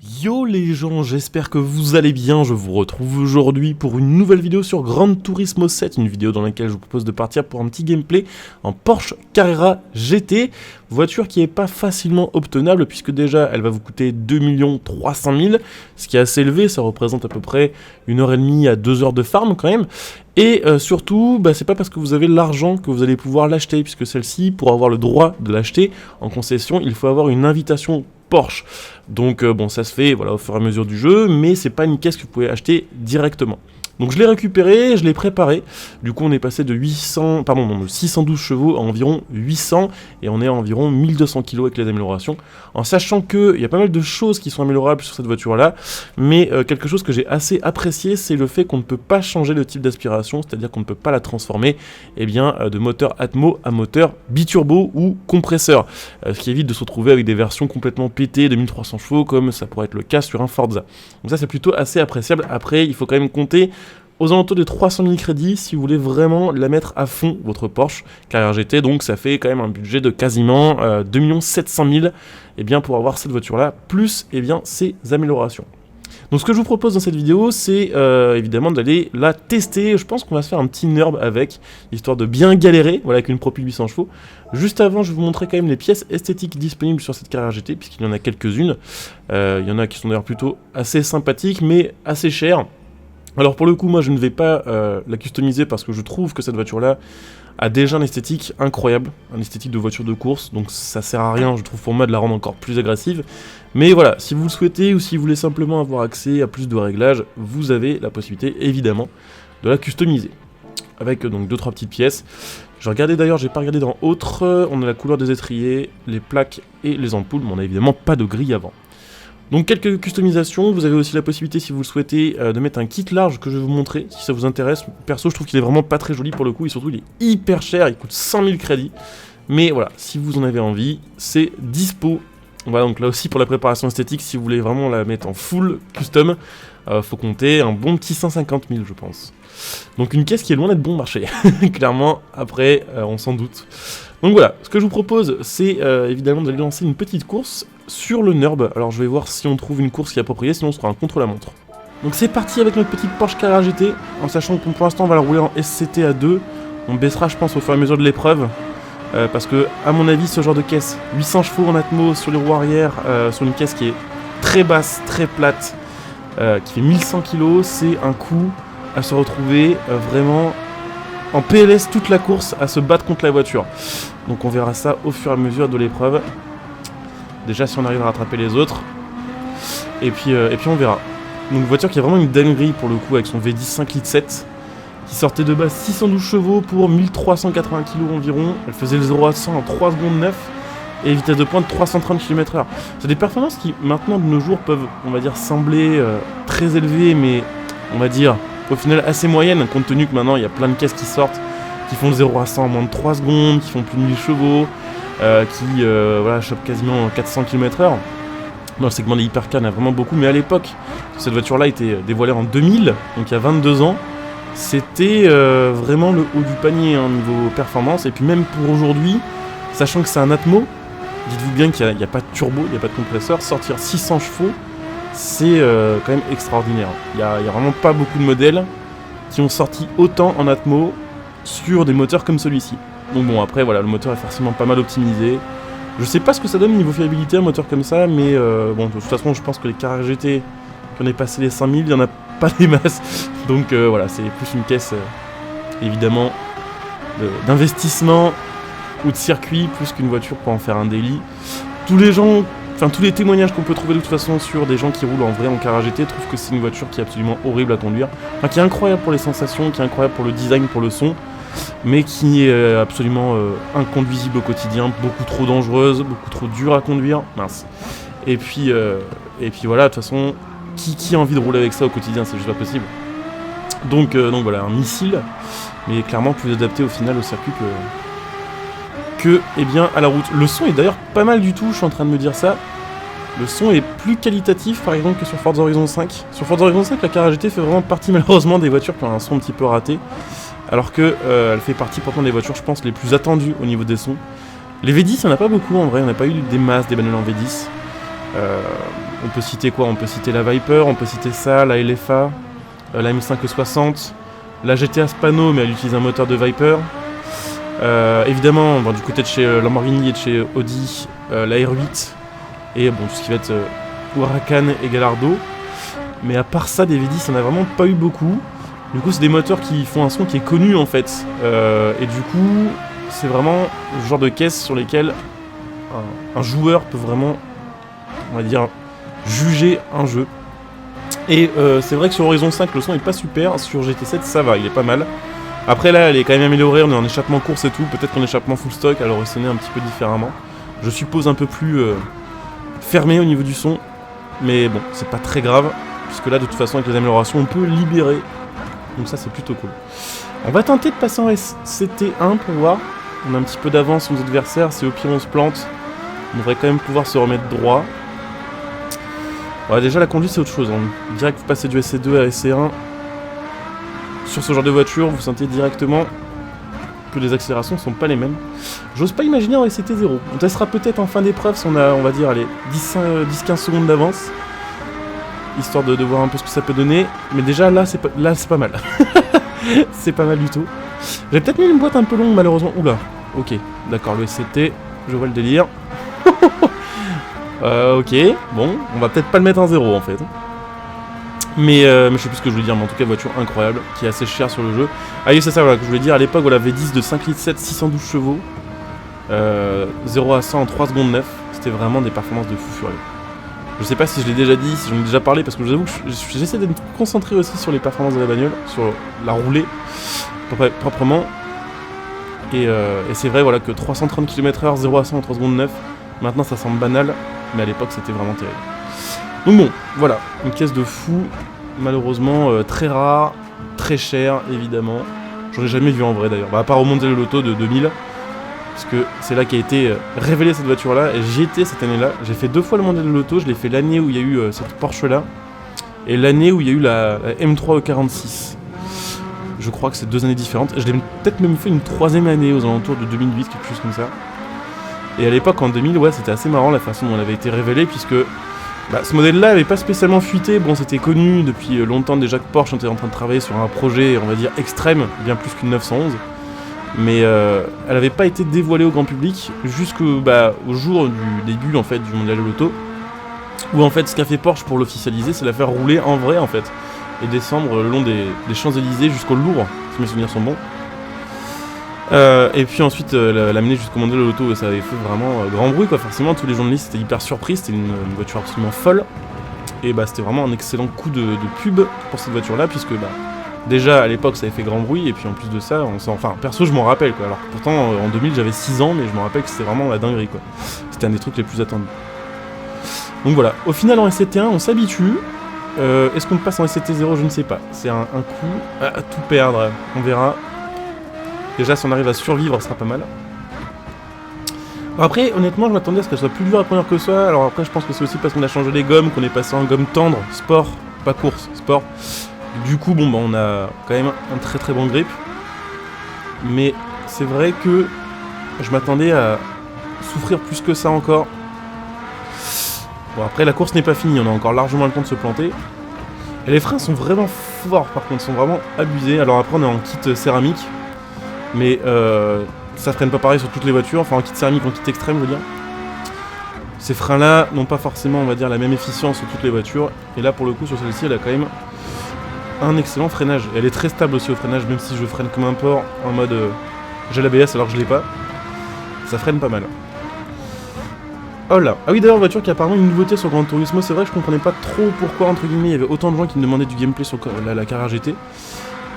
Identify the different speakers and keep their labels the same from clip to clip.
Speaker 1: Yo les gens, j'espère que vous allez bien, je vous retrouve aujourd'hui pour une nouvelle vidéo sur Gran Turismo 7, une vidéo dans laquelle je vous propose de partir pour un petit gameplay en Porsche Carrera GT, voiture qui n'est pas facilement obtenable puisque déjà elle va vous coûter 2 300 000, ce qui est assez élevé, ça représente à peu près 1h30 à 2 heures de farm quand même. Et surtout, c'est pas parce que vous avez l'argent que vous allez pouvoir l'acheter, puisque celle-ci, pour avoir le droit de l'acheter en concession, il faut avoir une invitation Porsche. Donc bon, ça se fait voilà, au fur et à mesure du jeu, mais c'est pas une caisse que vous pouvez acheter directement. Donc je l'ai récupéré, je l'ai préparé, du coup on est passé de 612 chevaux à environ 800, et on est à environ 1200 kg avec les améliorations, en sachant qu'il y a pas mal de choses qui sont améliorables sur cette voiture là, mais quelque chose que j'ai assez apprécié, c'est le fait qu'on ne peut pas changer le type d'aspiration, c'est-à-dire qu'on ne peut pas la transformer de moteur Atmo à moteur biturbo ou compresseur, ce qui évite de se retrouver avec des versions complètement pétées de 1300 chevaux comme ça pourrait être le cas sur un Forza. Donc ça c'est plutôt assez appréciable. Après il faut quand même compter aux alentours de 300 000 crédits si vous voulez vraiment la mettre à fond, votre Porsche Carrera GT, donc ça fait quand même un budget de quasiment 2 700 000 pour avoir cette voiture-là, plus ses améliorations. Donc ce que je vous propose dans cette vidéo, c'est évidemment d'aller la tester. Je pense qu'on va se faire un petit NURB avec, histoire de bien galérer, voilà, avec une Propul 800 chevaux. Juste avant, je vais vous montrer quand même les pièces esthétiques disponibles sur cette Carrera GT, puisqu'il y en a quelques-unes. Il y en a qui sont d'ailleurs plutôt assez sympathiques, mais assez chères. Alors pour le coup, moi je ne vais pas la customiser parce que je trouve que cette voiture-là a déjà une esthétique incroyable, une esthétique de voiture de course, donc ça sert à rien, je trouve pour moi, de la rendre encore plus agressive. Mais voilà, si vous le souhaitez ou si vous voulez simplement avoir accès à plus de réglages, vous avez la possibilité évidemment de la customiser. Avec donc 2-3 petites pièces. J'ai regardé d'ailleurs, j'ai pas regardé dans autres, on a la couleur des étriers, les plaques et les ampoules, mais on n'a évidemment pas de grille avant. Donc quelques customisations, vous avez aussi la possibilité si vous le souhaitez de mettre un kit large que je vais vous montrer si ça vous intéresse. Perso je trouve qu'il est vraiment pas très joli pour le coup et surtout il est hyper cher, il coûte 100 000 crédits. Mais voilà, si vous en avez envie, c'est dispo. Voilà, donc là aussi pour la préparation esthétique, si vous voulez vraiment la mettre en full custom, faut compter un bon petit 150 000 je pense. Donc une caisse qui est loin d'être bon marché, clairement, après on s'en doute. Donc voilà, ce que je vous propose, c'est évidemment d'aller lancer une petite course sur le NURB. Alors je vais voir si on trouve une course qui est appropriée, sinon on sera un contre-la-montre. Donc c'est parti avec notre petite Porsche Carrera GT, en sachant que pour l'instant on va la rouler en SCT à 2. On baissera je pense au fur et à mesure de l'épreuve, parce que à mon avis ce genre de caisse, 800 chevaux en Atmo sur les roues arrière, sur une caisse qui est très basse, très plate, qui fait 1100 kg, c'est un coup à se retrouver vraiment en PLS toute la course, à se battre contre la voiture. Donc on verra ça au fur et à mesure de l'épreuve. Déjà si on arrive à rattraper les autres. Et puis on verra. Donc une voiture qui a vraiment une dinguerie pour le coup avec son V10 5 litres 7. Qui sortait de base 612 chevaux pour 1380 kg environ. Elle faisait le 0 à 100 en 3 secondes 9. Et vitesse de pointe 330 km/h. C'est des performances qui maintenant de nos jours peuvent, on va dire, sembler très élevées, mais on va dire au final assez moyennes, compte tenu que maintenant il y a plein de caisses qui sortent, qui font le 0 à 100 en moins de 3 secondes, qui font plus de 1000 chevaux, qui chopent quasiment 400 km/h. Dans le segment des hypercars, il y en a vraiment beaucoup, mais à l'époque, cette voiture-là était dévoilée en 2000, donc il y a 22 ans, c'était vraiment le haut du panier niveau performance, et puis même pour aujourd'hui, sachant que c'est un Atmo, dites-vous bien qu'il n'y a pas de turbo, il n'y a pas de compresseur, sortir 600 chevaux, c'est quand même extraordinaire. Il y a vraiment pas beaucoup de modèles qui ont sorti autant en Atmo sur des moteurs comme celui-ci. Donc bon, après voilà, le moteur est forcément pas mal optimisé. Je sais pas ce que ça donne niveau fiabilité un moteur comme ça, mais bon, de toute façon je pense que les Carrera GT qui en est passé les 5000, il y en a pas des masses. Donc voilà, c'est plus une caisse évidemment d'investissement ou de circuit plus qu'une voiture pour en faire un daily. Tous les témoignages qu'on peut trouver de toute façon sur des gens qui roulent en vrai en Carrera GT trouvent que c'est une voiture qui est absolument horrible à conduire, enfin qui est incroyable pour les sensations, qui est incroyable pour le design, pour le son, mais qui est absolument inconduisible au quotidien, beaucoup trop dangereuse, beaucoup trop dure à conduire, mince. Et puis voilà, de toute façon, qui a envie de rouler avec ça au quotidien, c'est juste pas possible. Donc voilà, un missile, mais clairement plus adapté au final au circuit que à la route. Le son est d'ailleurs pas mal du tout, je suis en train de me dire ça. Le son est plus qualitatif par exemple que sur Forza Horizon 5. Sur Forza Horizon 5, la Carrera GT fait vraiment partie malheureusement des voitures qui ont un son un petit peu raté. Alors que elle fait partie pourtant des voitures, je pense, les plus attendues au niveau des sons. Les V10, il n'y en a pas beaucoup en vrai, on n'a pas eu des masses, des bagnoles en V10. On peut citer quoi? On peut citer la Viper, on peut citer ça, la LFA, la M560, la GTA Spano, mais elle utilise un moteur de Viper. Évidemment, bon, du côté de chez Lamborghini et de chez Audi, la R8 et bon, tout ce qui va être Huracan et Gallardo. Mais à part ça, des V10, on n'a vraiment pas eu beaucoup. Du coup, c'est des moteurs qui font un son qui est connu en fait. Et du coup, c'est vraiment le genre de caisse sur lesquelles un joueur peut vraiment, on va dire, juger un jeu. Et c'est vrai que sur Horizon 5, le son est pas super. Sur GT7, ça va, il est pas mal. Après là, elle est quand même améliorée, on est en échappement course et tout. Peut-être qu'en échappement full stock, elle aurait sonné un petit peu différemment. Je suppose un peu plus fermé au niveau du son. Mais bon, c'est pas très grave. Puisque là, de toute façon, avec les améliorations, on peut libérer. Donc ça, c'est plutôt cool. On va tenter de passer en SCT1 pour voir. On a un petit peu d'avance sur nos adversaires. Si au pire on se plante, on devrait quand même pouvoir se remettre droit. Ouais, déjà, la conduite, c'est autre chose. On dirait que vous passez du SC2 à SC1. Sur ce genre de voiture, vous sentez directement que les accélérations sont pas les mêmes. J'ose pas imaginer en SCT0. On testera peut-être en fin d'épreuve si on a, on va dire, allez, 10-15 secondes d'avance. Histoire de voir un peu ce que ça peut donner. Mais déjà, là, c'est pas mal. C'est pas mal du tout. J'ai peut-être mis une boîte un peu longue, malheureusement. Oula, ok, d'accord, le SCT, je vois le délire. Ok, bon, on va peut-être pas le mettre en 0 en fait. Mais je sais plus ce que je voulais dire, mais en tout cas, voiture incroyable, qui est assez chère sur le jeu. Ah oui, c'est ça voilà, que je voulais dire, à l'époque, voilà, V10 de 5,7 litres, 612 chevaux, 0 à 100 en 3 secondes 9, c'était vraiment des performances de fou furieux. Je sais pas si je l'ai déjà dit, si j'en ai déjà parlé, parce que je vous avoue que j'essaie d'être concentré aussi sur les performances de la bagnole, sur la roulée, proprement. Et c'est vrai, voilà, que 330 km/h, 0 à 100 en 3 secondes 9, maintenant ça semble banal, mais à l'époque c'était vraiment terrible. Donc bon, voilà, une caisse de fou, malheureusement très rare, très chère évidemment. J'en ai jamais vu en vrai d'ailleurs, à part au Mondial de l'Auto de 2000, parce que c'est là qu'a été révélée cette voiture là, et j'y étais cette année là. J'ai fait 2 fois le Mondial de l'Auto, je l'ai fait l'année où il y a eu cette Porsche là, et l'année où il y a eu la M3 E46. Je crois que c'est 2 années différentes, je l'ai peut-être même fait une 3e année aux alentours de 2008, quelque chose comme ça. Et à l'époque en 2000, ouais, c'était assez marrant la façon dont elle avait été révélée, puisque ce modèle-là n'avait pas spécialement fuité. Bon, c'était connu depuis longtemps déjà que Porsche était en train de travailler sur un projet, on va dire, extrême, bien plus qu'une 911. Mais elle n'avait pas été dévoilée au grand public jusqu'au jour du début en fait, du Mondial de l'Auto. Où en fait, ce qu'a fait Porsche pour l'officialiser, c'est la faire rouler en vrai en fait. Et descendre le long des Champs-Élysées jusqu'au Louvre, si mes souvenirs sont bons. Et puis ensuite l'amener jusqu'au Mondial de l'Auto, et ça avait fait vraiment grand bruit quoi. Forcément tous les journalistes étaient hyper surpris, c'était une voiture absolument folle. Et c'était vraiment un excellent coup de pub pour cette voiture là, puisque déjà à l'époque ça avait fait grand bruit, et puis en plus de ça, perso je m'en rappelle quoi. Alors pourtant en 2000 j'avais 6 ans, mais je me rappelle que c'était vraiment la dinguerie quoi. C'était un des trucs les plus attendus. Donc voilà, au final en SCT1 on s'habitue. Est-ce qu'on passe en SCT0? Je ne sais pas. C'est un coup à tout perdre, on verra. Déjà, si on arrive à survivre, ce sera pas mal. Après, honnêtement, je m'attendais à ce qu'elle soit plus dure à conduire que ça. Alors après, je pense que c'est aussi parce qu'on a changé les gommes, qu'on est passé en gomme tendre, sport, pas course, sport. Du coup, bon, on a quand même un très très bon grip. Mais c'est vrai que je m'attendais à souffrir plus que ça encore. Bon, après, la course n'est pas finie, on a encore largement le temps de se planter. Et les freins sont vraiment forts, par contre, sont vraiment abusés. Alors après, on est en kit céramique. Mais ça freine pas pareil sur toutes les voitures, enfin en kit céramique, en kit extrême je veux dire. Ces freins là n'ont pas forcément, on va dire, la même efficience sur toutes les voitures. Et là pour le coup sur celle-ci elle a quand même un excellent freinage. Et elle est très stable aussi au freinage, même si je freine comme un porc en mode j'ai l'ABS alors que je l'ai pas. Ça freine pas mal. Oh là. Ah oui d'ailleurs voiture qui a apparemment une nouveauté sur Gran Turismo, c'est vrai que je comprenais pas trop pourquoi entre guillemets il y avait autant de gens qui me demandaient du gameplay sur la Carrera GT.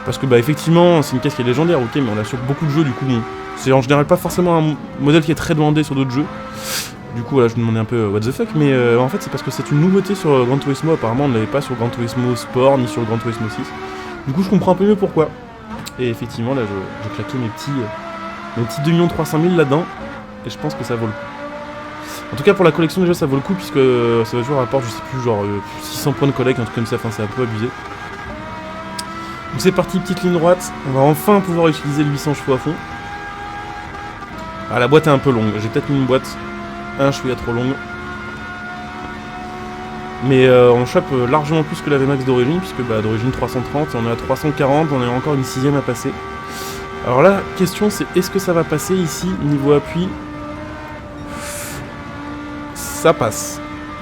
Speaker 1: Parce que effectivement c'est une caisse qui est légendaire, ok, mais on l'a sur beaucoup de jeux du coup bon. C'est en général pas forcément un modèle qui est très demandé sur d'autres jeux. Du coup voilà, je me demandais un peu what the fuck, mais en fait c'est parce que c'est une nouveauté sur Gran Turismo, apparemment on ne l'avait pas sur Gran Turismo Sport ni sur Gran Turismo 6. Du coup je comprends un peu mieux pourquoi. Et effectivement là j'ai claqué mes petits 2 300 000 là-dedans, et je pense que ça vaut le coup. En tout cas pour la collection déjà ça vaut le coup, puisque ça va toujours rapporter je sais plus genre 600 points de collecte, un truc comme ça, enfin c'est un peu abusé. Donc c'est parti, petite ligne droite, on va enfin pouvoir utiliser le 800 chevaux à fond. Ah la boîte est un peu longue, j'ai peut-être mis une boîte un chouïa trop longue. Mais on chope largement plus que la VMAX d'origine, puisque d'origine 330, et on est à 340, on a encore une 6ème à passer. Alors là, question c'est est-ce que ça va passer ici, niveau appui? Ça passe.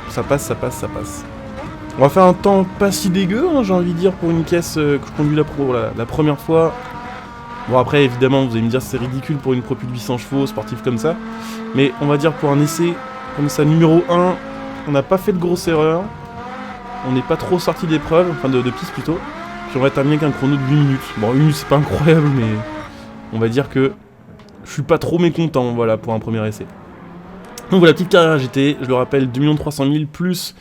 Speaker 1: Ça passe. On va faire un temps pas si dégueu, hein, j'ai envie de dire, pour une caisse que je conduis la première fois. Bon après, évidemment, vous allez me dire c'est ridicule pour une Propul 800 chevaux, sportive comme ça. Mais on va dire pour un essai comme ça, numéro 1, on n'a pas fait de grosses erreurs. On n'est pas trop sorti d'épreuve, enfin de piste plutôt. Puis on va terminer avec un chrono de 8 minutes. Bon, 8 minutes c'est pas incroyable, mais on va dire que je suis pas trop mécontent, voilà, pour un premier essai. Donc voilà, petite carrière GT, je le rappelle, 2 300 000 plus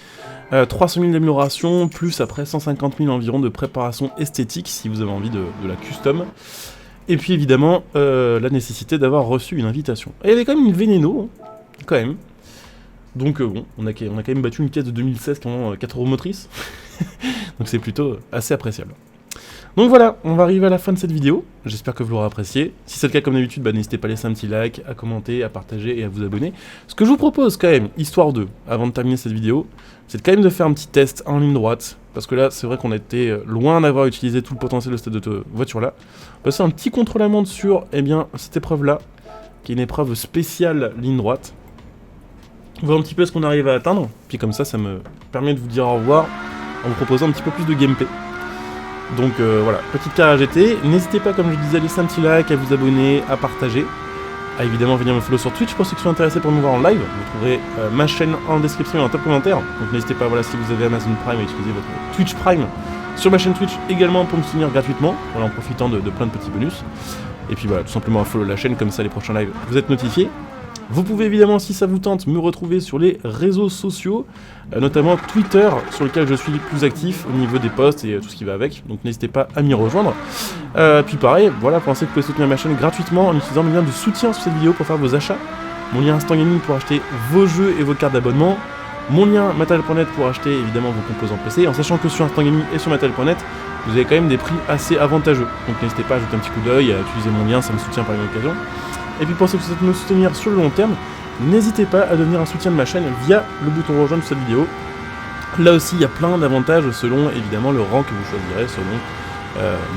Speaker 1: 300 000 d'amélioration, plus après 150 000 environ de préparation esthétique, si vous avez envie de la custom. Et puis évidemment, la nécessité d'avoir reçu une invitation. Et il y avait quand même une Veneno, hein, quand même. Donc bon, on a quand même battu une caisse de 2016 qui en 4 roues motrices. Donc c'est plutôt assez appréciable. Donc voilà, on va arriver à la fin de cette vidéo. J'espère que vous l'aurez apprécié. Si c'est le cas, comme d'habitude, n'hésitez pas à laisser un petit like, à commenter, à partager et à vous abonner. Ce que je vous propose quand même, histoire de, avant de terminer cette vidéo, c'est quand même de faire un petit test en ligne droite. Parce que là, c'est vrai qu'on a été loin d'avoir utilisé tout le potentiel de cette voiture-là. Passer un petit contre-la-montre sur cette épreuve-là, qui est une épreuve spéciale ligne droite. Voir un petit peu ce qu'on arrive à atteindre. Puis comme ça me permet de vous dire au revoir en vous proposant un petit peu plus de gameplay. Donc voilà, petite carrière GT. N'hésitez pas, comme je disais, à laisser un petit like, à vous abonner, à partager. À évidemment venir me follow sur Twitch pour ceux qui sont intéressés pour me voir en live. Vous trouverez ma chaîne en description et en top commentaire. Donc n'hésitez pas, voilà, si vous avez Amazon Prime, à utiliser votre Twitch Prime sur ma chaîne Twitch également pour me soutenir gratuitement, voilà, en profitant de plein de petits bonus. Et puis voilà, tout simplement à follow la chaîne, comme ça les prochains lives vous êtes notifiés. Vous pouvez évidemment, si ça vous tente, me retrouver sur les réseaux sociaux, notamment Twitter, sur lequel je suis plus actif au niveau des posts et tout ce qui va avec, donc n'hésitez pas à m'y rejoindre. Puis pareil, voilà, pour l'instant, vous pouvez soutenir ma chaîne gratuitement en utilisant le lien de soutien sur cette vidéo pour faire vos achats, mon lien Instant Gaming pour acheter vos jeux et vos cartes d'abonnement, mon lien Matériel.net pour acheter évidemment vos composants PC, en sachant que sur Instant Gaming et sur Matériel.net, vous avez quand même des prix assez avantageux, donc n'hésitez pas à jeter un petit coup d'œil, à utiliser mon lien, ça me soutient par une occasion. Et puis pour ceux qui souhaitent me soutenir sur le long terme, n'hésitez pas à devenir un soutien de ma chaîne via le bouton rejoindre de cette vidéo. Là aussi, il y a plein d'avantages selon évidemment le rang que vous choisirez, selon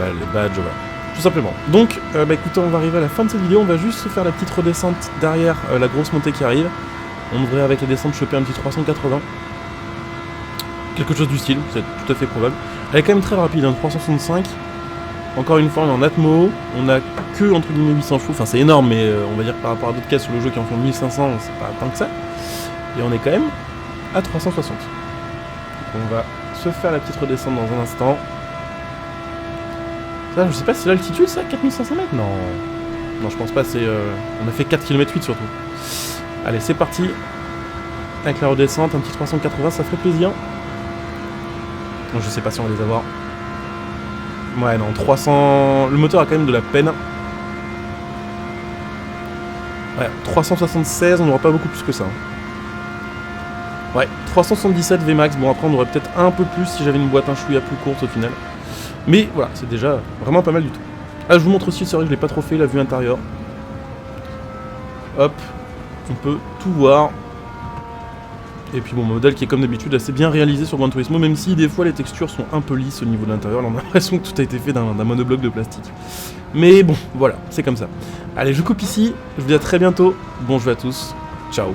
Speaker 1: les badges, voilà. Tout simplement. Donc, écoutez, on va arriver à la fin de cette vidéo, on va juste se faire la petite redescente derrière la grosse montée qui arrive. On devrait avec la descente choper un petit 380. Quelque chose du style, c'est tout à fait probable. Elle est quand même très rapide, hein, 365. Encore une fois, on est en Atmo, on a que entre guillemets 800 chevaux, enfin c'est énorme, mais on va dire que par rapport à d'autres caisses sur le jeu qui en font 1500, c'est pas tant que ça. Et on est quand même à 360. Donc on va se faire la petite redescente dans un instant. Ça, je sais pas si c'est l'altitude ça, 4500 mètres. Non, je pense pas, c'est... on a fait 4 km 8 surtout. Allez, c'est parti. Avec la redescente, un petit 380, ça ferait plaisir. Donc je sais pas si on va les avoir. Ouais, non, 300... Le moteur a quand même de la peine. Ouais, 376, on n'aura pas beaucoup plus que ça. Ouais, 377 VMAX. Bon, après, on aurait peut-être un peu plus si j'avais une boîte un chouïa plus courte au final. Mais voilà, c'est déjà vraiment pas mal du tout. Ah, je vous montre aussi, c'est vrai que je l'ai pas trop fait, la vue intérieure. Hop, on peut tout voir. Et puis bon, modèle qui est comme d'habitude assez bien réalisé sur Gran Turismo, même si des fois les textures sont un peu lisses au niveau de l'intérieur, on a l'impression que tout a été fait d'un monobloc de plastique. Mais bon, voilà, c'est comme ça. Allez, je coupe ici, je vous dis à très bientôt, bon jeu à tous, ciao.